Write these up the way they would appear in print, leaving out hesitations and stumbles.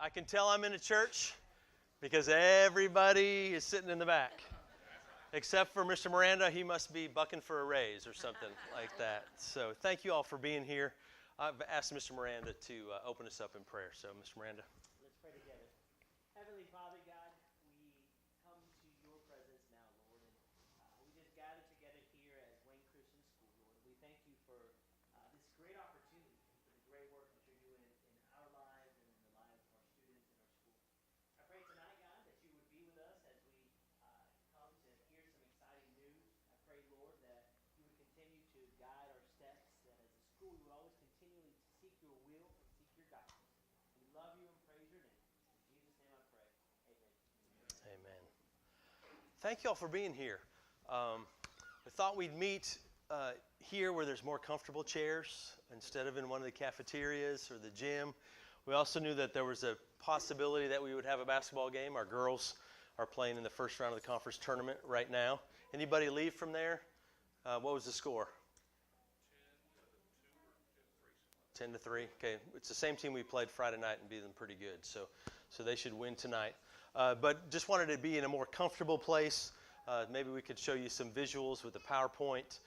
I can tell I'm in a church because everybody is sitting in the back. Except for Mr. Miranda, he must be bucking for a raise or something like that. So thank you all for being here. I've asked Mr. Miranda to open us up in prayer. So, Mr. Miranda. Let's pray together. Heavenly Father, God, we come to your presence now, Lord, and we just gather together here as Wayne Christian School, Lord. We thank you for this great opportunity and for the great work that you're doing in our lives and in the lives of our students in our school. I pray tonight, God, that you would be with us as we come to hear some exciting news. I pray, Lord, that you would continue to guide our steps, that as a school we would always continually seek your will and seek your guidance. We love you and praise your name. In Jesus' name I pray. Amen. Amen. Thank you all for being here. I thought we'd meet here where there's more comfortable chairs instead of in one of the cafeterias or the gym. We also knew that there was a possibility that we would have a basketball game. Our girls are playing in the first round of the conference tournament right now. Anybody leave from there? What was the score? 10-3. Okay, it's the same team we played Friday night and beat them pretty good. So they should win tonight. But just wanted to be in a more comfortable place. Maybe we could show you some visuals with the PowerPoint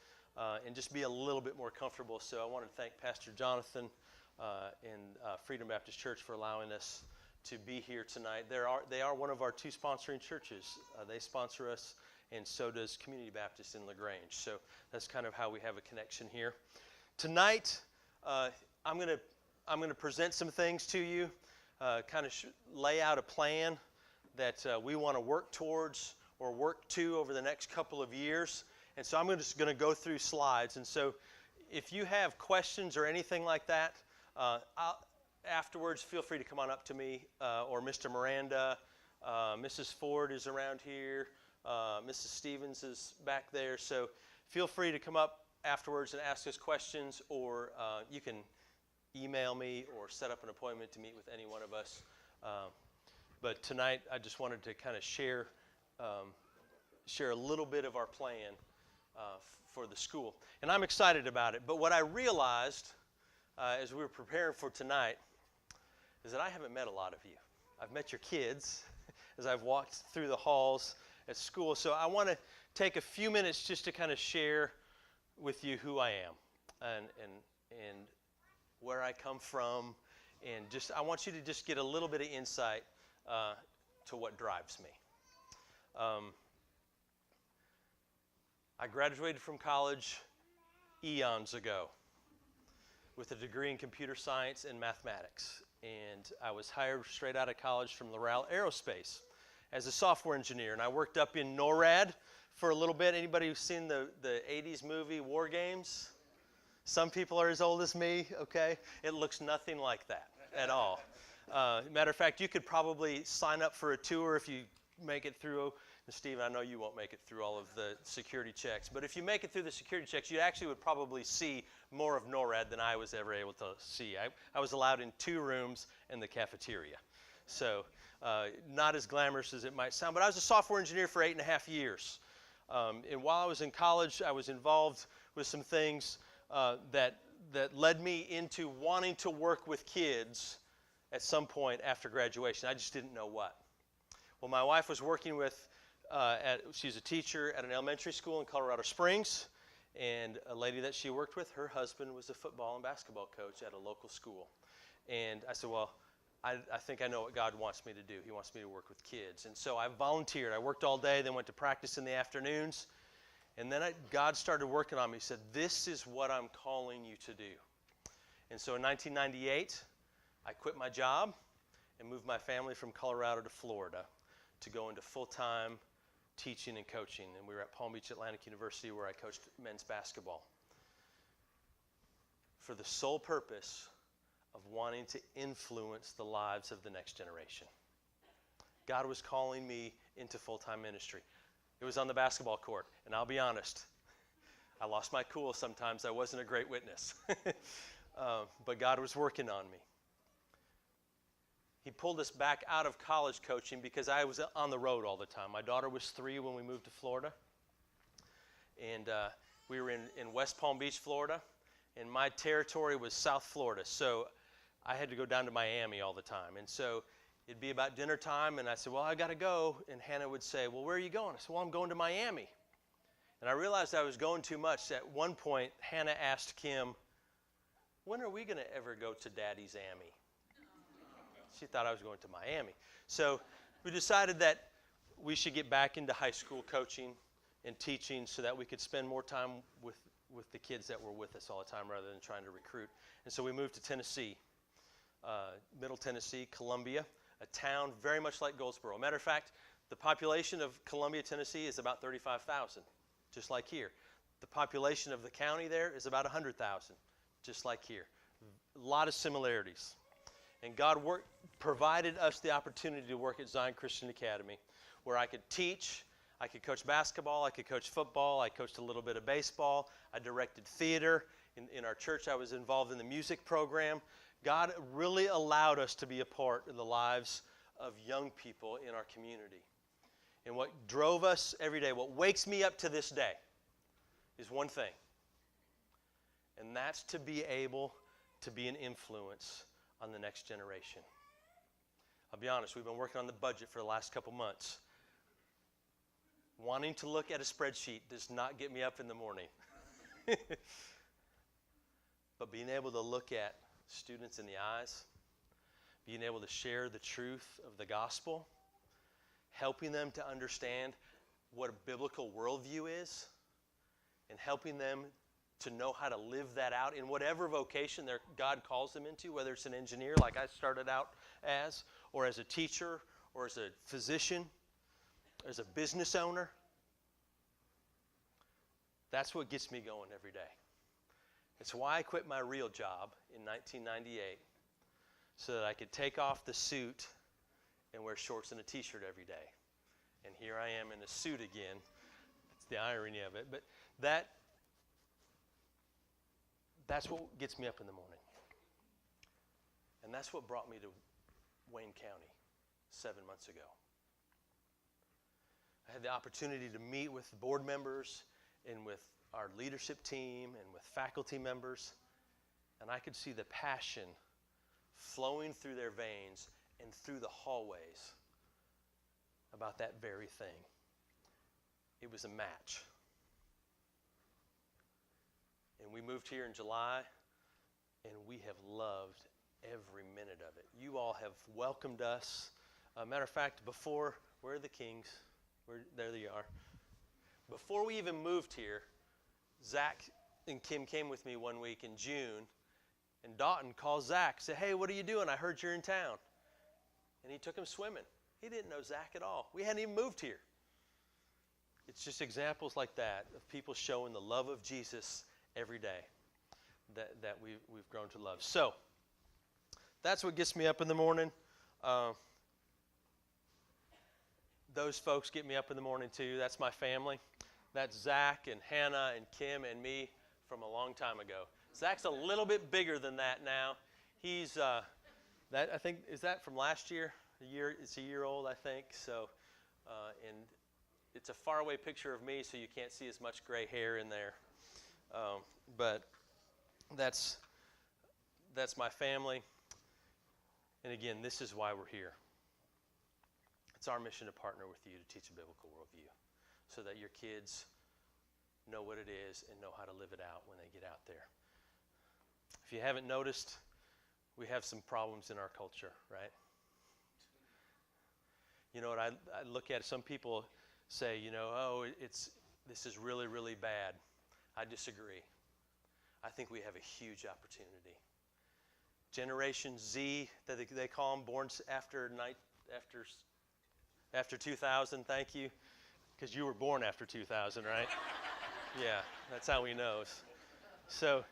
and just be a little bit more comfortable. So I want to thank Pastor Jonathan and Freedom Baptist Church for allowing us to be here tonight. They are one of our two sponsoring churches. They sponsor us, and so does Community Baptist in LaGrange. So that's kind of how we have a connection here. Tonight, I'm going to present some things to you, kind of lay out a plan that we want to work towards or work to over the next couple of years. And so I'm just going to go through slides. And so if you have questions or anything like that, afterwards, feel free to come on up to me or Mr. Miranda. Mrs. Ford is around here. Mrs. Stevens is back there. So feel free to come up afterwards and ask us questions, or you can email me or set up an appointment to meet with any one of us. But tonight, I just wanted to kind of share a little bit of our plan for the school. And I'm excited about it. But what I realized as we were preparing for tonight is that I haven't met a lot of you. I've met your kids as I've walked through the halls at school. So I want to take a few minutes just to kind of share with you who I am and where I come from, and just I want you to just get a little bit of insight to what drives me. I graduated from college eons ago with a degree in computer science and mathematics, and I was hired straight out of college from Loral Aerospace as a software engineer, and I worked up in NORAD for a little bit. Anybody who's seen the 80s movie War Games? Some people are as old as me, okay? It looks nothing like that at all. Matter of fact, you could probably sign up for a tour if you make it through. And Steve, I know you won't make it through all of the security checks, but if you make it through the security checks, you actually would probably see more of NORAD than I was ever able to see. I was allowed in 2 rooms and the cafeteria. So not as glamorous as it might sound, but I was a software engineer for 8.5 years. And while I was in college, I was involved with some things that led me into wanting to work with kids at some point after graduation. I just didn't know what. Well, my wife was working with, she's a teacher at an elementary school in Colorado Springs, and a lady that she worked with, her husband was a football and basketball coach at a local school. And I said, well, I think I know what God wants me to do. He wants me to work with kids. And so I volunteered. I worked all day, then went to practice in the afternoons. And then God started working on me. He said, this is what I'm calling you to do. And so in 1998, I quit my job and moved my family from Colorado to Florida to go into full-time teaching and coaching. And we were at Palm Beach Atlantic University, where I coached men's basketball, for the sole purpose of wanting to influence the lives of the next generation. God was calling me into full-time ministry. It was on the basketball court, and I'll be honest, I lost my cool sometimes. I wasn't a great witness. But God was working on me. He pulled us back out of college coaching because I was on the road all the time. My daughter was 3 when we moved to Florida. And we were in West Palm Beach, Florida. And my territory was South Florida. So I had to go down to Miami all the time. And so it'd be about dinner time, and I said, well, I got to go. And Hannah would say, well, where are you going? I said, well, I'm going to Miami. And I realized I was going too much. At one point, Hannah asked Kim, when are we going to ever go to Daddy's Ammy? She thought I was going to Miami. So we decided that we should get back into high school coaching and teaching so that we could spend more time with the kids that were with us all the time rather than trying to recruit. And so we moved to Tennessee, Middle Tennessee, Columbia, a town very much like Goldsboro. Matter of fact, the population of Columbia, Tennessee is about 35,000, just like here. The population of the county there is about 100,000, just like here. A lot of similarities. And God provided us the opportunity to work at Zion Christian Academy, where I could teach, I could coach basketball, I could coach football, I coached a little bit of baseball, I directed theater. In our church, I was involved in the music program. God really allowed us to be a part in the lives of young people in our community. And what drove us every day, what wakes me up to this day, is one thing. And that's to be able to be an influence on the next generation. I'll be honest, we've been working on the budget for the last couple months. Wanting to look at a spreadsheet does not get me up in the morning. But being able to look at students in the eyes, being able to share the truth of the gospel, helping them to understand what a biblical worldview is, and helping them to know how to live that out in whatever vocation God calls them into, whether it's an engineer like I started out as, or as a teacher, or as a physician, as a business owner. That's what gets me going every day. It's why I quit my real job in 1998, so that I could take off the suit and wear shorts and a t-shirt every day. And here I am in a suit again. That's the irony of it. But that's what gets me up in the morning. And that's what brought me to Wayne County 7 months ago. I had the opportunity to meet with board members and with our leadership team and with faculty members, and I could see the passion flowing through their veins and through the hallways about that very thing. It was a match. And we moved here in July, and we have loved every minute of it. You all have welcomed us. Matter of fact, where are the Kings? There they are. Before we even moved here, Zach and Kim came with me one week in June, and Dalton called Zach, said, hey, what are you doing? I heard you're in town. And he took him swimming. He didn't know Zach at all. We hadn't even moved here. It's just examples like that of people showing the love of Jesus every day that we've grown to love. So that's what gets me up in the morning. Those folks get me up in the morning too. That's my family. That's Zach and Hannah and Kim and me from a long time ago. Zach's a little bit bigger than that now. He's I think, is that from last year? It's a year old, I think. So, and it's a faraway picture of me, so you can't see as much gray hair in there. But that's my family. And again, this is why we're here. It's our mission to partner with you to teach a biblical worldview so that your kids know what it is and know how to live it out when they get out there. If you haven't noticed, we have some problems in our culture, right? You know what I look at, some people say, this is really, really bad. I disagree. I think we have a huge opportunity. Generation Z, that they call them, born after 2000, thank you, because you were born after 2000, right? Yeah, that's how he knows. So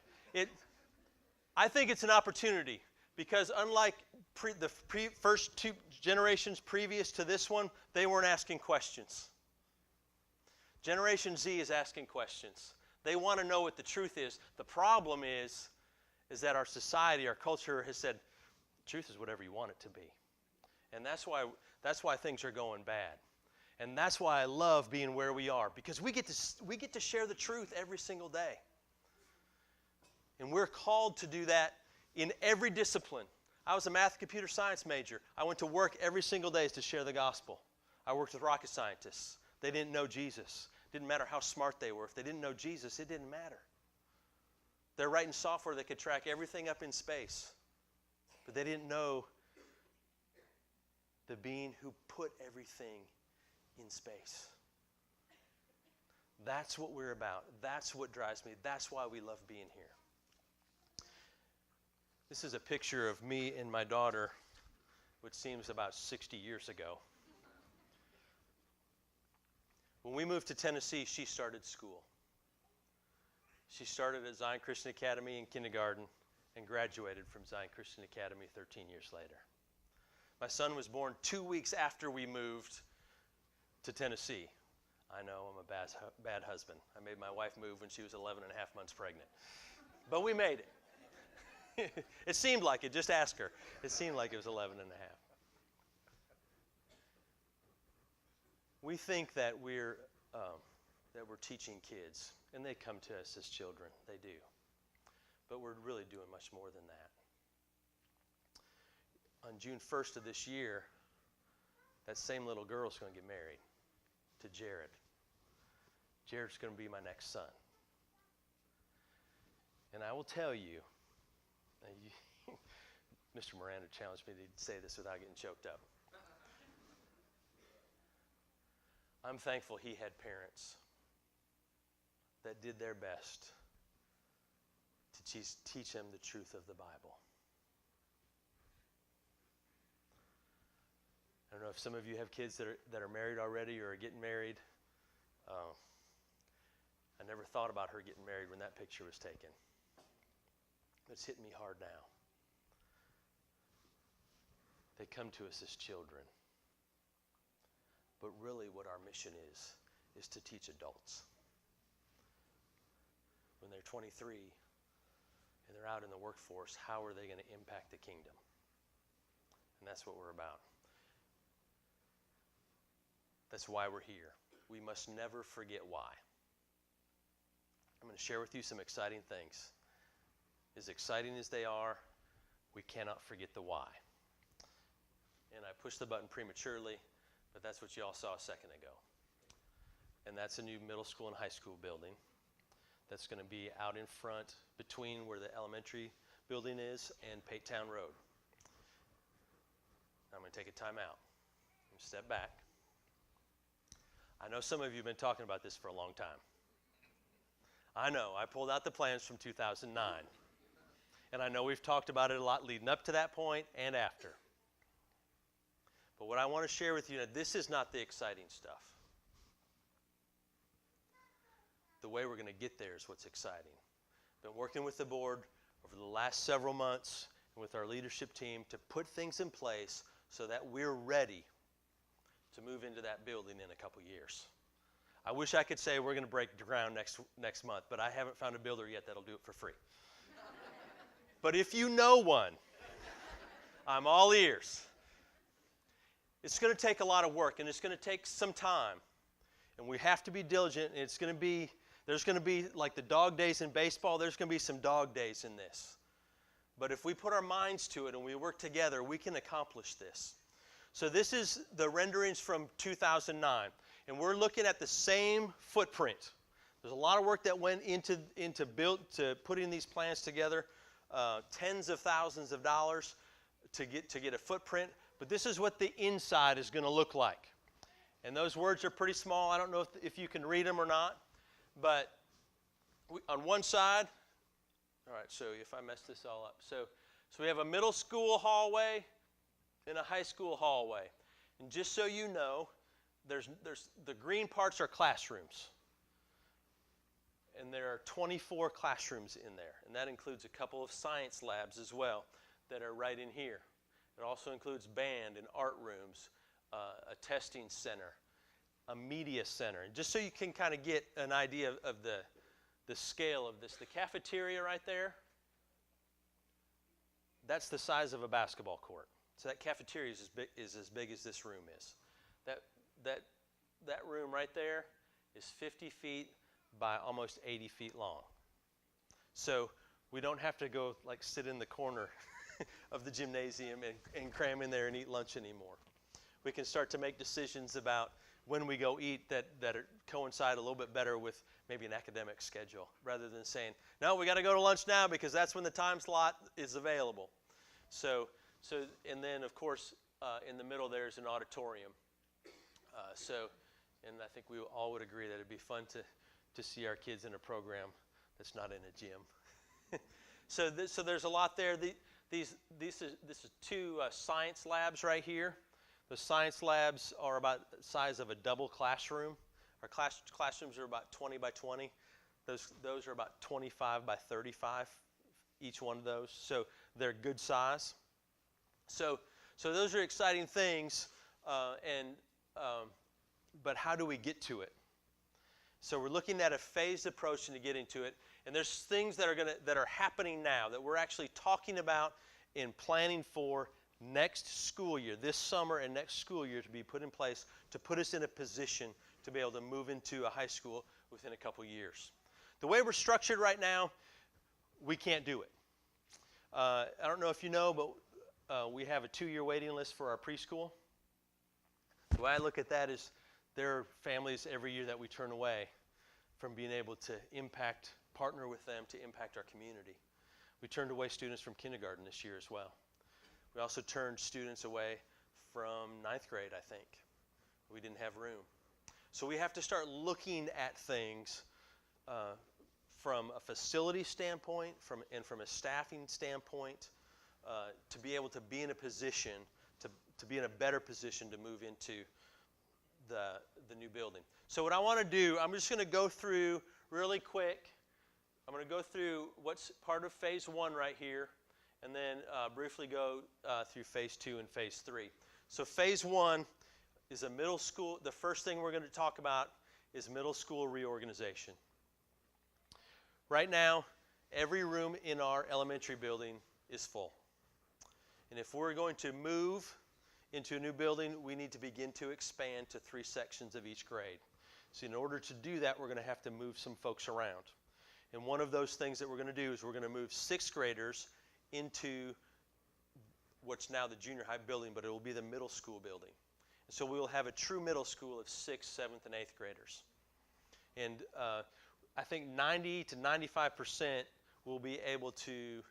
I think it's an opportunity, because unlike the first two generations previous to this one, they weren't asking questions. Generation Z is asking questions. They want to know what the truth is. The problem is that our society, our culture has said, truth is whatever you want it to be. And that's why things are going bad. And that's why I love being where we are, because we get to share the truth every single day. And we're called to do that in every discipline. I was a math and computer science major. I went to work every single day to share the gospel. I worked with rocket scientists. They didn't know Jesus. Didn't matter how smart they were. If they didn't know Jesus, it didn't matter. They're writing software that could track everything up in space. But they didn't know the being who put everything in space. That's what we're about. That's what drives me. That's why we love being here. This is a picture of me and my daughter, which seems about 60 years ago. When we moved to Tennessee, she started school. She started at Zion Christian Academy in kindergarten and graduated from Zion Christian Academy 13 years later. My son was born 2 weeks after we moved to Tennessee. I know, I'm a bad husband. I made my wife move when she was 11 and a half months pregnant. But we made it. It seemed like it. Just ask her. It seemed like it was 11 and a half. We think that we're teaching kids, and they come to us as children. They do. But we're really doing much more than that. On June 1st of this year, that same little girl is going to get married to Jared. Jared's going to be my next son. And I will tell you, Mr. Miranda challenged me to say this without getting choked up. I'm thankful he had parents that did their best to teach him the truth of the Bible. I don't know if some of you have kids that are married already or are getting married. I never thought about her getting married when that picture was taken. It's hitting me hard now. They come to us as children. But really what our mission is to teach adults. When they're 23 and they're out in the workforce, how are they going to impact the kingdom? And that's what we're about. That's why we're here. We must never forget why. I'm going to share with you some exciting things. As exciting as they are, we cannot forget the why. And I pushed the button prematurely, but that's what you all saw a second ago. And that's a new middle school and high school building that's going to be out in front between where the elementary building is and Patetown Road. I'm going to take a time out and step back. I know some of you have been talking about this for a long time. I know. I pulled out the plans from 2009. And I know we've talked about it a lot leading up to that point and after. But what I want to share with you, this is not the exciting stuff. The way we're going to get there is what's exciting. Been working with the board over the last several months and with our leadership team to put things in place so that we're ready to move into that building in a couple years. I wish I could say we're going to break ground next month, but I haven't found a builder yet that'll do it for free. But if you know one, I'm all ears. It's going to take a lot of work, and it's going to take some time. And we have to be diligent, and there's going to be, like the dog days in baseball, there's going to be some dog days in this. But if we put our minds to it and we work together, we can accomplish this. So this is the renderings from 2009, and we're looking at the same footprint. There's a lot of work that went into putting these plans together, tens of thousands of dollars to get a footprint. But this is what the inside is going to look like. And those words are pretty small. I don't know if you can read them or not. But on one side, all right, so if I mess this all up. So we have a middle school hallway and a high school hallway. And just so you know, there's the green parts are classrooms. And there are 24 classrooms in there. And that includes a couple of science labs as well that are right in here. It also includes band and art rooms, a testing center, a media center. And just so you can kind of get an idea of the scale of this, the cafeteria right there, that's the size of a basketball court. So that cafeteria is as big as this room is. That room right there is 50 feet by almost 80 feet long. So we don't have to go like sit in the corner of the gymnasium and cram in there and eat lunch anymore. We can start to make decisions about when we go eat that coincide a little bit better with maybe an academic schedule, rather than saying, no, we got to go to lunch now because that's when the time slot is available. So and then, of course, in the middle there's an auditorium. And I think we all would agree that it'd be fun to see our kids in a program that's not in a gym. So there's a lot there. This is two science labs right here. The science labs are about the size of a double classroom. Our classrooms are about 20 by 20. Those are about 25 by 35, each one of those. So they're good size. So those are exciting things, but how do we get to it? So we're looking at a phased approach into getting to it, and there's things that are happening now that we're actually talking about and planning for next school year, this summer and next school year, to be put in place to put us in a position to be able to move into a high school within a couple years. The way we're structured right now, we can't do it. I don't know if you know, but we have a 2-year waiting list for our preschool. The way I look at that is there are families every year that we turn away from being able to partner with them to impact our community. We turned away students from kindergarten this year as well. We also turned students away from 9th grade, I think. We didn't have room. So we have to start looking at things from a facility standpoint and from a staffing standpoint to be able to be in a position, to be in a better position to move into the new building. So what I want to do, I'm just going to go through really quick. I'm going to go through what's part of phase 1 right here, and then briefly go through phase 2 and phase 3. So phase 1 is a middle school. The first thing we're going to talk about is middle school reorganization. Right now, every room in our elementary building is full. And if we're going to move into a new building, we need to begin to expand to 3 sections of each grade. So in order to do that, we're going to have to move some folks around. And one of those things that we're going to do is we're going to move 6th graders into what's now the junior high building, but it will be the middle school building. And so we will have a true middle school of 6th, 7th, and 8th graders. And I think 90 to 95% will be able to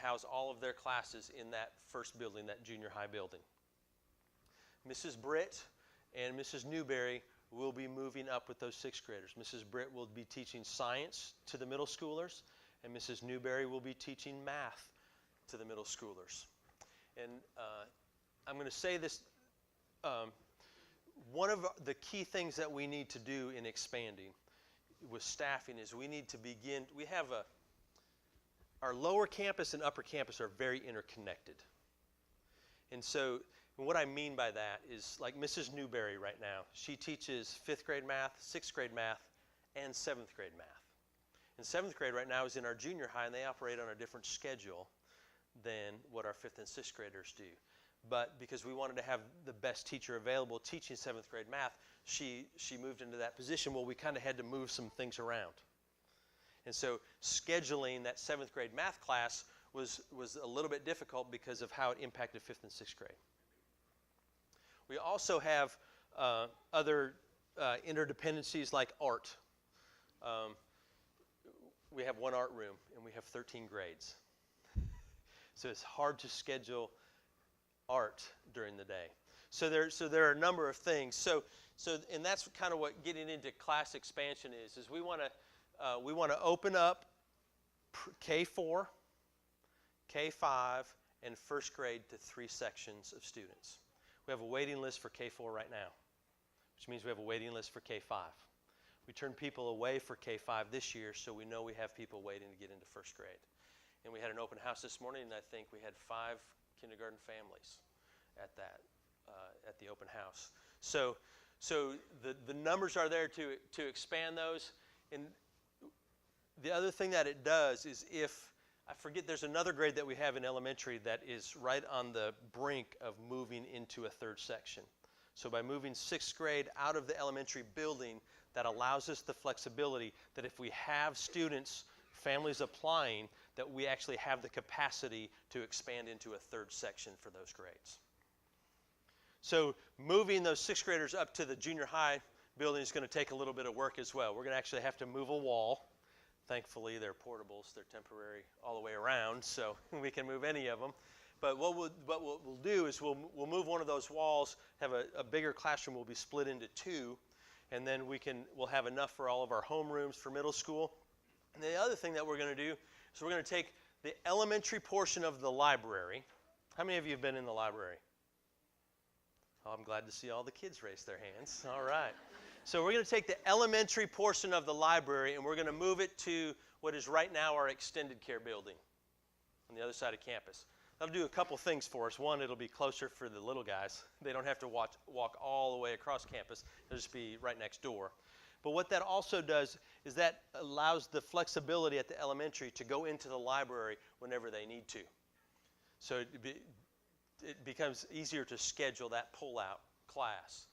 house all of their classes in that first building, that junior high building. Mrs. Britt and Mrs. Newberry will be moving up with those 6th graders. Mrs. Britt will be teaching science to the middle schoolers, and Mrs. Newberry will be teaching math to the middle schoolers. And I'm going to say this, one of the key things that we need to do in expanding with staffing is we need to begin, our lower campus and upper campus are very interconnected. And so what I mean by that is, like Mrs. Newberry right now, she teaches 5th grade math, 6th grade math, and 7th grade math. And 7th grade right now is in our junior high, and they operate on a different schedule than what our 5th and 6th graders do. But because we wanted to have the best teacher available teaching 7th grade math, she moved into that position. Well, we kind of had to move some things around. And so scheduling that 7th grade math class was a little bit difficult because of how it impacted 5th and 6th grade. We also have other interdependencies like art. We have one art room, and we have 13 grades. So it's hard to schedule art during the day. So there are a number of things. And that's kind of what getting into class expansion is we want to open up K4, K5, and 1st grade to 3 sections of students. We have a waiting list for K4 right now, which means we have a waiting list for K5. We turned people away for K5 this year, so we know we have people waiting to get into 1st grade. And we had an open house this morning, and I think we had 5 kindergarten families at the open house. So the numbers are there to expand those. And the other thing that it does is there's another grade that we have in elementary that is right on the brink of moving into a 3rd section. So by moving 6th grade out of the elementary building, that allows us the flexibility that if we have students families applying, that we actually have the capacity to expand into a third section for those grades. So moving those sixth graders up to the junior high building is going to take a little bit of work as well. We're going to actually have to move a wall. Thankfully, they're portables. They're temporary all the way around, so we can move any of them. But what we'll do is we'll move one of those walls, have a bigger classroom. Will be split into two, and then we'll have enough for all of our homerooms for middle school. And the other thing that we're going to do is we're going to take the elementary portion of the library. How many of you have been in the library? Oh, I'm glad to see all the kids raise their hands. All right. So we're going to take the elementary portion of the library and we're going to move it to what is right now our extended care building on the other side of campus. That'll do a couple things for us. One, it'll be closer for the little guys. They don't have to walk all the way across campus. It'll just be right next door. But what that also does is that allows the flexibility at the elementary to go into the library whenever they need to. So it becomes easier to schedule that pull-out class.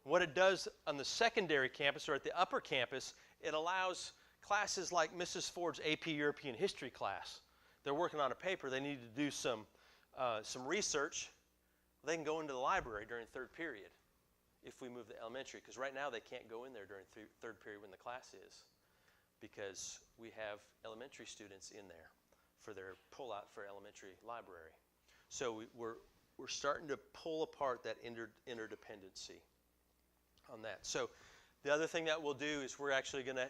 What it does on the secondary campus or at the upper campus, it allows classes like Mrs. Ford's AP European History class. They're working on a paper. They need to do some research. They can go into the library during third period if we move the elementary, because right now they can't go in there during third period when the class is, because we have elementary students in there for their pull-out for elementary library. So we're starting to pull apart that interdependency on that. So the other thing that we'll do is we're actually going to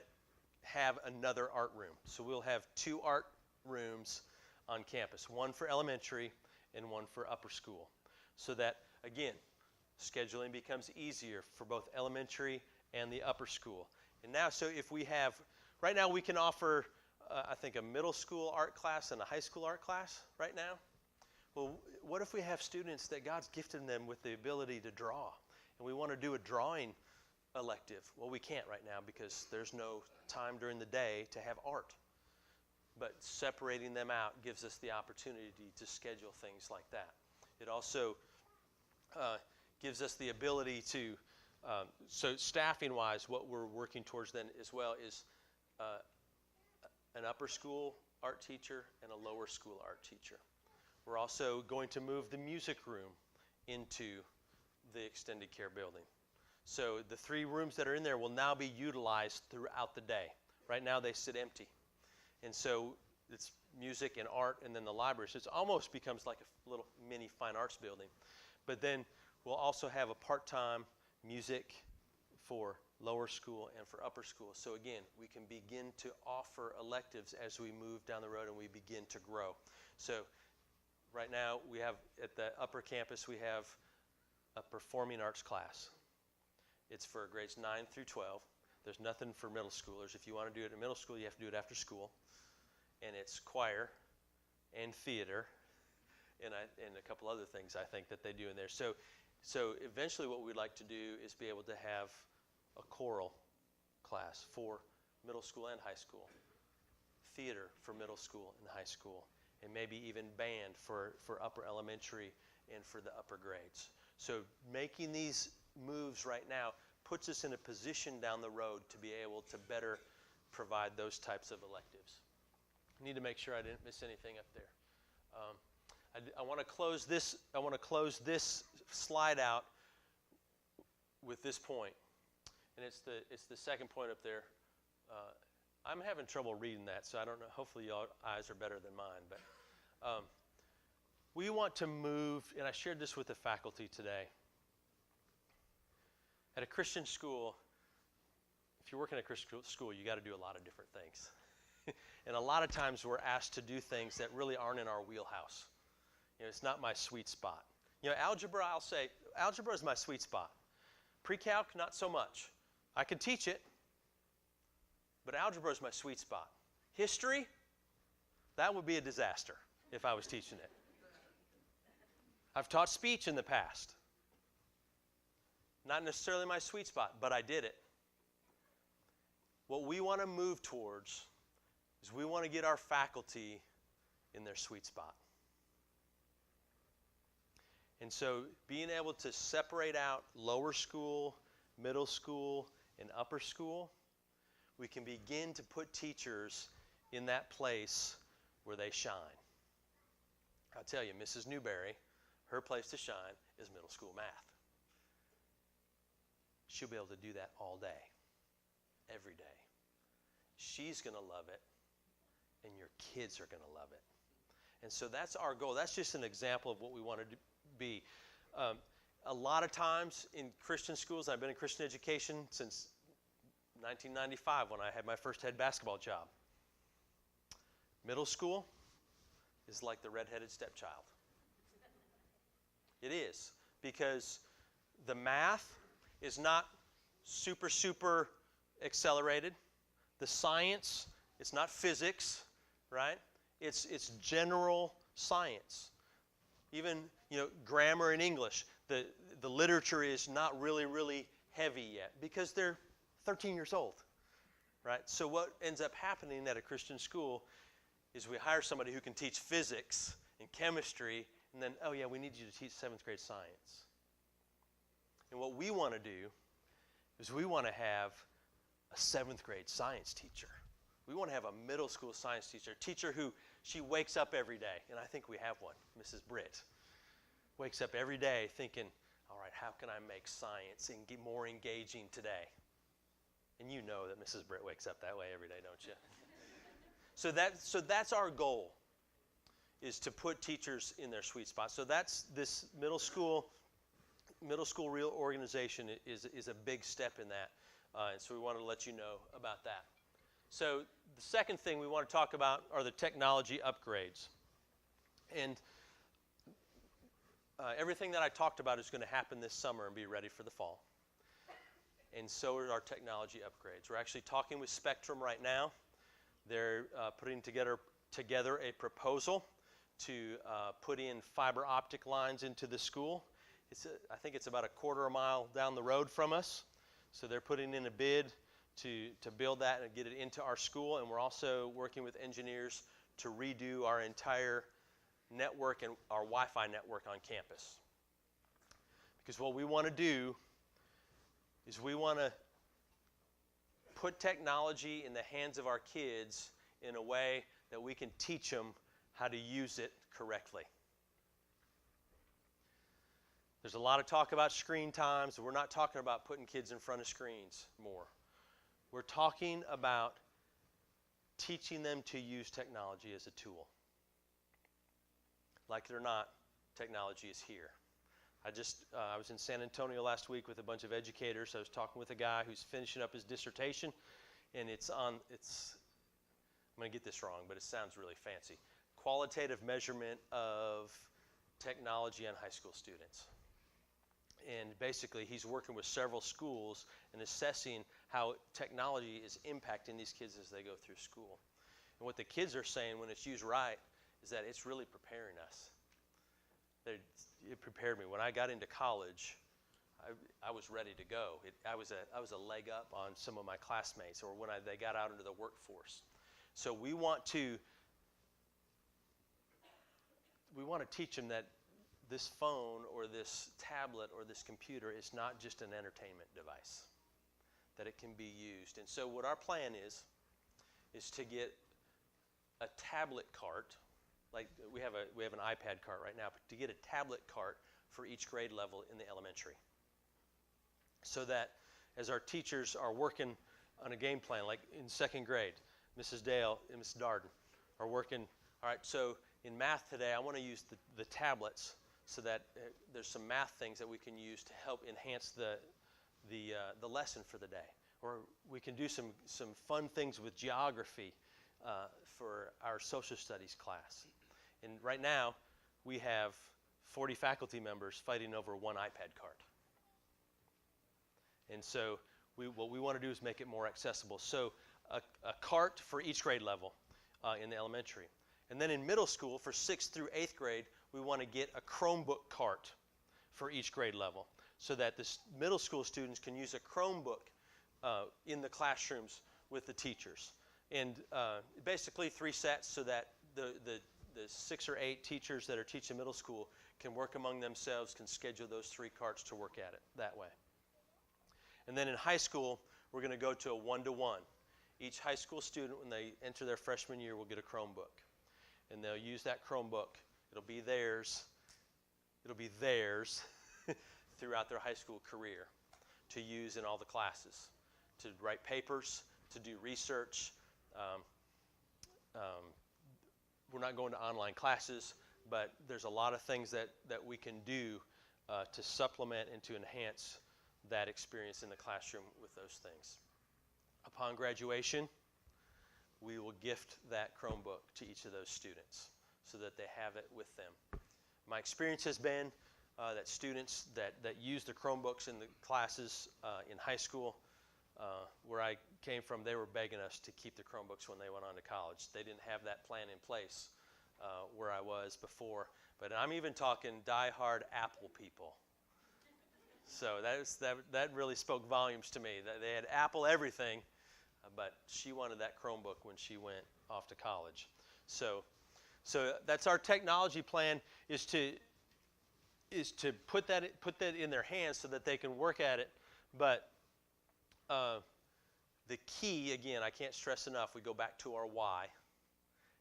have another art room. So we'll have 2 art rooms on campus, one for elementary and one for upper school. So that, again, scheduling becomes easier for both elementary and the upper school. And now, so if we have, right now we can offer, I think, a middle school art class and a high school art class right now. Well, what if we have students that God's gifted them with the ability to draw, and we want to do a drawing elective? Well, we can't right now because there's no time during the day to have art. But separating them out gives us the opportunity to schedule things like that. It also gives us the ability to, so staffing-wise, what we're working towards then as well is an upper school art teacher and a lower school art teacher. We're also going to move the music room into the extended care building. So the 3 rooms that are in there will now be utilized throughout the day. Right now they sit empty. And so it's music and art and then the library. So it almost becomes like a little mini fine arts building. But then we'll also have a part-time music for lower school and for upper school. So again, we can begin to offer electives as we move down the road and we begin to grow. So right now we have, at the upper campus, we have a performing arts class. It's for grades 9 through 12. There's nothing for middle schoolers. If you want to do it in middle school, you have to do it after school. And it's choir and theater and a couple other things I think that they do in there. So eventually what we'd like to do is be able to have a choral class for middle school and high school, theater for middle school and high school, and maybe even band for upper elementary and for the upper grades. So making these moves right now puts us in a position down the road to be able to better provide those types of electives. I need to make sure I didn't miss anything up there. I want to close this. I want to close this slide out with this point, and it's the second point up there. I'm having trouble reading that, so I don't know. Hopefully, your eyes are better than mine. But we want to move, and I shared this with the faculty today. At a Christian school, if you're working at a Christian school, you got to do a lot of different things. And a lot of times we're asked to do things that really aren't in our wheelhouse. You know, it's not my sweet spot. You know, algebra, I'll say, algebra is my sweet spot. Pre-calc, not so much. I can teach it, but algebra is my sweet spot. History, that would be a disaster if I was teaching it. I've taught speech in the past. Not necessarily my sweet spot, but I did it. What we want to move towards is we want to get our faculty in their sweet spot. And so being able to separate out lower school, middle school, and upper school, we can begin to put teachers in that place where they shine. I'll tell you, Mrs. Newberry, her place to shine is middle school math. She'll be able to do that all day, every day. She's going to love it, and your kids are going to love it. And so that's our goal. That's just an example of what we want to be. A lot of times in Christian schools, I've been in Christian education since 1995 when I had my first head basketball job. Middle school is like the redheaded stepchild. It is, because the math is not super accelerated. The science, it's not physics, right? It's general science. Even, grammar in English, the literature is not really heavy yet because they're 13 years old, right? So what ends up happening at a Christian school is we hire somebody who can teach physics and chemistry, and then, oh yeah, we need you to teach 7th grade science. And what we want to do is we want to have a 7th grade science teacher. We want to have a middle school science teacher, a teacher who she wakes up every day, and I think we have one, Mrs. Britt. Wakes up every day thinking, all right, how can I make science and get more engaging today? And you know that Mrs. Britt wakes up that way every day, don't you? So that's our goal, is to put teachers in their sweet spot. So that's this middle school reorganization is a big step in that. And so we wanted to let you know about that. So the second thing we want to talk about are the technology upgrades. And everything that I talked about is going to happen this summer and be ready for the fall. And so are our technology upgrades. We're actually talking with Spectrum right now. They're putting together a proposal to put in fiber optic lines into the school. I think it's about a quarter mile down the road from us. So they're putting in a bid to build that and get it into our school. And we're also working with engineers to redo our entire network and our Wi-Fi network on campus. Because what we want to do is we want to put technology in the hands of our kids in a way that we can teach them how to use it correctly. There's a lot of talk about screen time, so we're not talking about putting kids in front of screens more. We're talking about teaching them to use technology as a tool. Like it or not, technology is here. I was in San Antonio last week with a bunch of educators. I was talking with a guy who's finishing up his dissertation, and I'm going to get this wrong, but it sounds really fancy. Qualitative measurement of technology on high school students. And basically, he's working with several schools and assessing how technology is impacting these kids as they go through school. And what the kids are saying when it's used right is that it's really preparing us. It prepared me. When I got into college, I was ready to go. I was a leg up on some of my classmates, or when they got out into the workforce. So we want to teach them that this phone or this tablet or this computer is not just an entertainment device, that it can be used. And so what our plan is to get a tablet cart. Like we have an iPad cart right now, but to get a tablet cart for each grade level in the elementary. So that as our teachers are working on a game plan, like in 2nd grade, Mrs. Dale and Mrs. Darden are working, all right, so in math today, I want to use the tablets so that there's some math things that we can use to help enhance the lesson for the day. Or we can do some fun things with geography for our social studies class. And right now, we have 40 faculty members fighting over one iPad cart. And so what we want to do is make it more accessible. So a cart for each grade level in the elementary. And then in middle school, for 6th through 8th grade, we want to get a Chromebook cart for each grade level so that the middle school students can use a Chromebook in the classrooms with the teachers. And basically 3 sets so that the 6 or 8 teachers that are teaching middle school can work among themselves, can schedule those 3 carts to work at it that way. And then in high school, we're going to go to a 1-to-1. Each high school student, when they enter their freshman year, will get a Chromebook. And they'll use that Chromebook. It'll be theirs. It'll be theirs throughout their high school career to use in all the classes, to write papers, to do research. We're not going to online classes, but there's a lot of things that we can do to supplement and to enhance that experience in the classroom with those things. Upon graduation, we will gift that Chromebook to each of those students so that they have it with them. My experience has been that students that use the Chromebooks in the classes in high school, where I came from, they were begging us to keep the Chromebooks when they went on to college. They didn't have that plan in place where I was before. But I'm even talking die-hard Apple people. So that really spoke volumes to me. They had Apple everything, but she wanted that Chromebook when she went off to college. So that's our technology plan, is to put that in their hands so that they can work at it. But the key, again, I can't stress enough, we go back to our why.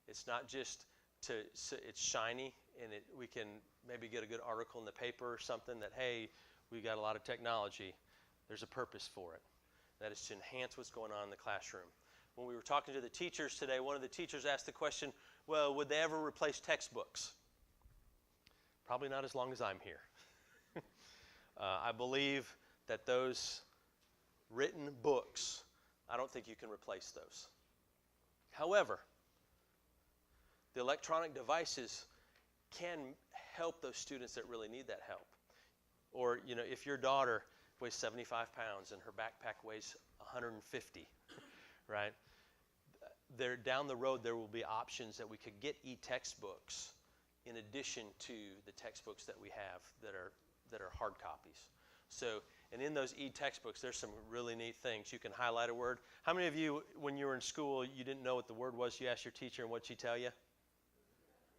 It's not just it's shiny and we can maybe get a good article in the paper or something that, hey, we got a lot of technology. There's a purpose for it. That is to enhance what's going on in the classroom. When we were talking to the teachers today, one of the teachers asked the question, well, would they ever replace textbooks? Probably not as long as I'm here. I believe that those written books, I don't think you can replace those. However, the electronic devices can help those students that really need that help. Or, if your daughter weighs 75 pounds and her backpack weighs 150, right? Down the road, there will be options that we could get e-textbooks in addition to the textbooks that we have that are hard copies. So, and in those e-textbooks, there's some really neat things. You can highlight a word. How many of you, when you were in school, you didn't know what the word was? You asked your teacher, and what'd she tell you?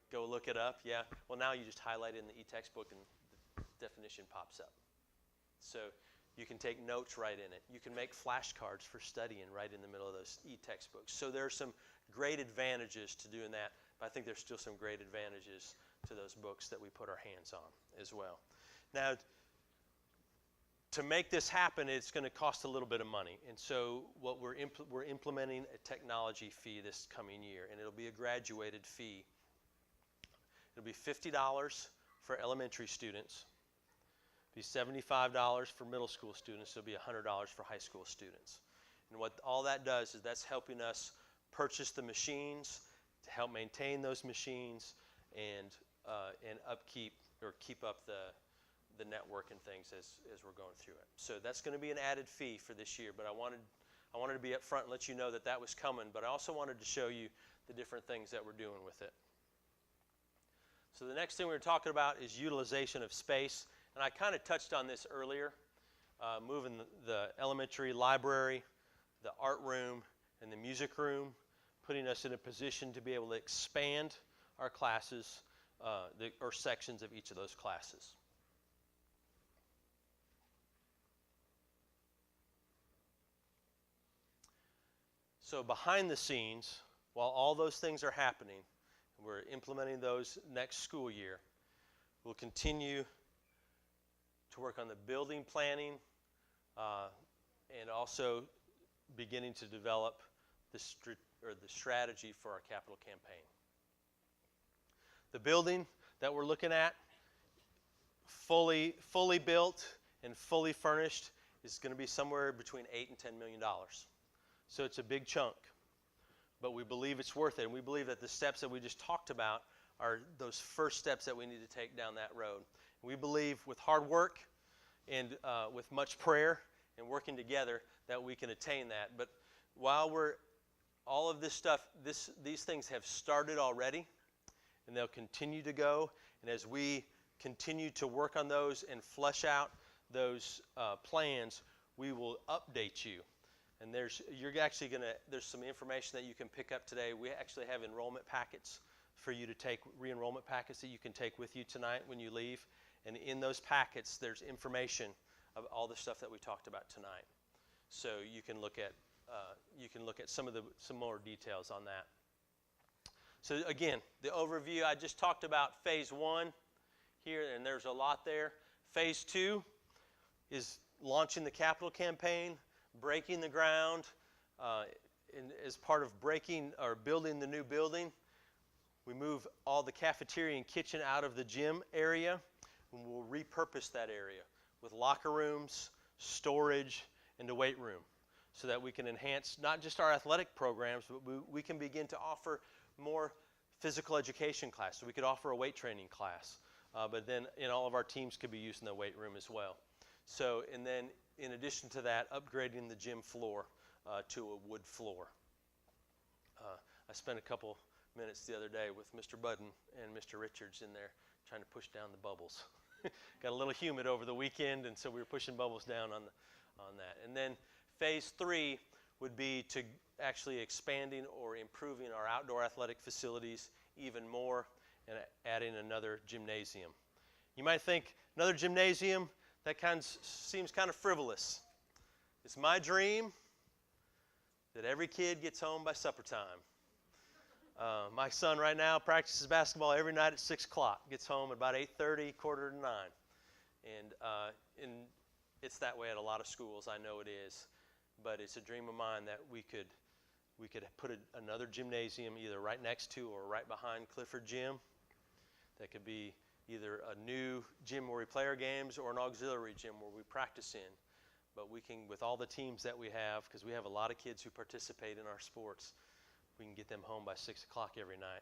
Go look it up, yeah? Well, now you just highlight it in the e-textbook, and the definition pops up. So you can take notes right in it. You can make flashcards for studying right in the middle of those e-textbooks. So there are some great advantages to doing that, but I think there's still some great advantages to those books that we put our hands on as well. Now, to make this happen, it's going to cost a little bit of money. And so what we're implementing a technology fee this coming year, and it'll be a graduated fee. It'll be $50 for elementary students. It'll be $75 for middle school students. It'll be $100 for high school students. And what all that does is that's helping us purchase the machines, to help maintain those machines, and upkeep or keep up the network and things as we're going through it. So that's going to be an added fee for this year, but I wanted to be up front and let you know that that was coming, but I also wanted to show you the different things that we're doing with it. So the next thing we're talking about is utilization of space, and I kind of touched on this earlier, moving the elementary library, the art room, and the music room, putting us in a position to be able to expand our classes or sections of each of those classes. So behind the scenes, while all those things are happening, we're implementing those next school year, we'll continue to work on the building planning and also beginning to develop the strategy for our capital campaign. The building that we're looking at, fully built and fully furnished, is going to be somewhere between $8 and $10 million. So it's a big chunk, but we believe it's worth it, and we believe that the steps that we just talked about are those first steps that we need to take down that road. We believe with hard work and with much prayer and working together that we can attain that. But while all of this stuff, these things have started already, and they'll continue to go, and as we continue to work on those and flesh out those plans, we will update you. And there's some information that you can pick up today. We actually have enrollment packets for you to take, re-enrollment packets that you can take with you tonight when you leave. And in those packets, there's information of all the stuff that we talked about tonight. So you can look at you can look at some more details on that. So again, the overview, I just talked about phase 1 here, and there's a lot there. Phase 2 is launching the capital campaign, breaking the ground. As part of breaking or building the new building, we move all the cafeteria and kitchen out of the gym area, and we'll repurpose that area with locker rooms, storage, and a weight room, so that we can enhance not just our athletic programs, but we can begin to offer more physical education class. So we could offer a weight training class, but then all of our teams could be using the weight room as well. So, and then in addition to that, upgrading the gym floor to a wood floor. I spent a couple minutes the other day with Mr. Budden and Mr. Richards in there trying to push down the bubbles. Got a little humid over the weekend, and so we were pushing bubbles down on that. And then phase 3 would be to actually expanding or improving our outdoor athletic facilities even more and adding another gymnasium. You might think, another gymnasium? That seems kind of frivolous. It's my dream that every kid gets home by supper time. My son right now practices basketball every night at 6 o'clock, gets home at about 8:30, quarter to 9. And it's that way at a lot of schools, I know it is. But it's a dream of mine that we could put another gymnasium either right next to or right behind Clifford Gym. That could be either a new gym where we play our games or an auxiliary gym where we practice in. But we can, with all the teams that we have, because we have a lot of kids who participate in our sports, we can get them home by 6 o'clock every night.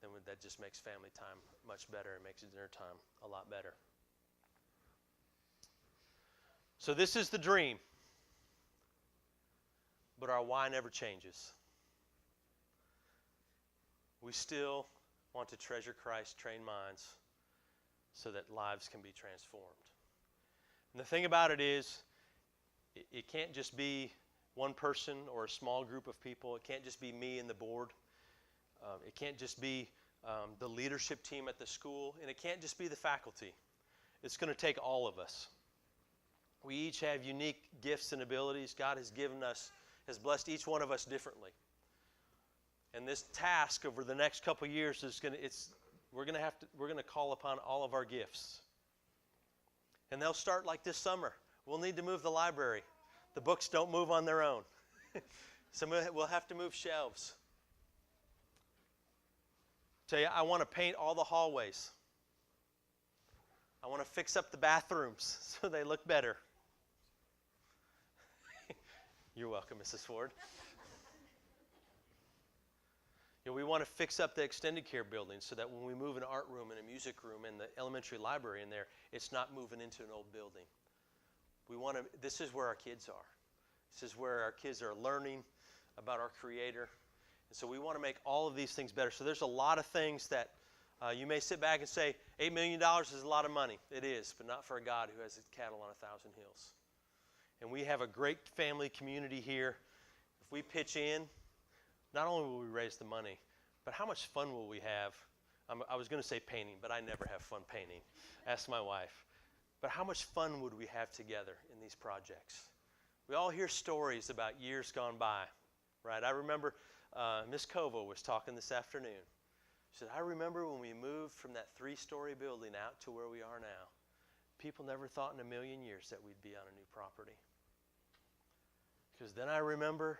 Then that just makes family time much better and makes dinner time a lot better. So this is the dream. But our why never changes. We still want to treasure Christ, train minds, so that lives can be transformed. And the thing about it is, it can't just be one person or a small group of people. It can't just be me and the board. It can't just be the leadership team at the school. And it can't just be the faculty. It's going to take all of us. We each have unique gifts and abilities. God has given us, has blessed each one of us differently. And this task over the next couple of years is we're going to call upon all of our gifts. And they'll start like this summer. We'll need to move the library. The books don't move on their own. So we'll have to move shelves. Tell you, I want to paint all the hallways. I want to fix up the bathrooms so they look better. You're welcome, Mrs. Ford. We want to fix up the extended care building so that when we move an art room and a music room and the elementary library in there, it's not moving into an old building. This is where our kids are. This is where our kids are learning about our Creator. And so we want to make all of these things better. So there's a lot of things that you may sit back and say, $8 million is a lot of money. It is, but not for a God who has cattle on 1,000 hills. And we have a great family community here. If we pitch in, not only will we raise the money, but how much fun will we have? I was going to say painting, but I never have fun painting. Ask my wife. But how much fun would we have together in these projects? We all hear stories about years gone by, right? I remember Miss Kovo was talking this afternoon. She said, I remember when we moved from that 3-story building out to where we are now. People never thought in a million years that we'd be on a new property. Because then I remember,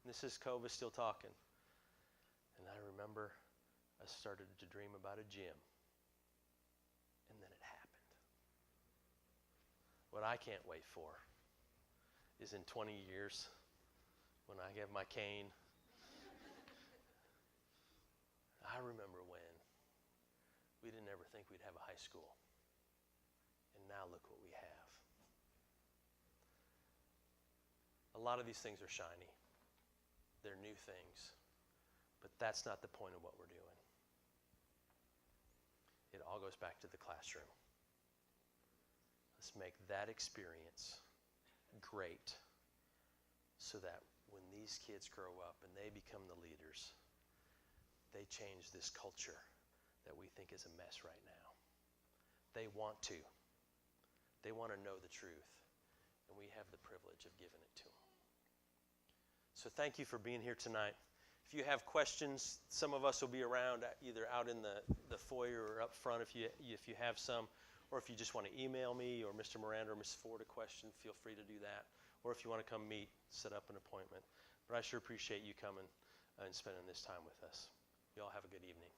Mrs. Kovo is still talking, and I remember I started to dream about a gym. And then it happened. What I can't wait for is in 20 years when I have my cane. I remember when we didn't ever think we'd have a high school. And now look what we have. A lot of these things are shiny. They're new things. But that's not the point of what we're doing. It all goes back to the classroom. Let's make that experience great so that when these kids grow up and they become the leaders, they change this culture that we think is a mess right now. They want to. They want to know the truth, and we have the privilege of giving it to them. So thank you for being here tonight. If you have questions, some of us will be around either out in the foyer or up front if you have some, or if you just want to email me or Mr. Miranda or Ms. Ford a question, feel free to do that. Or if you want to come meet, set up an appointment. But I sure appreciate you coming and spending this time with us. You all have a good evening.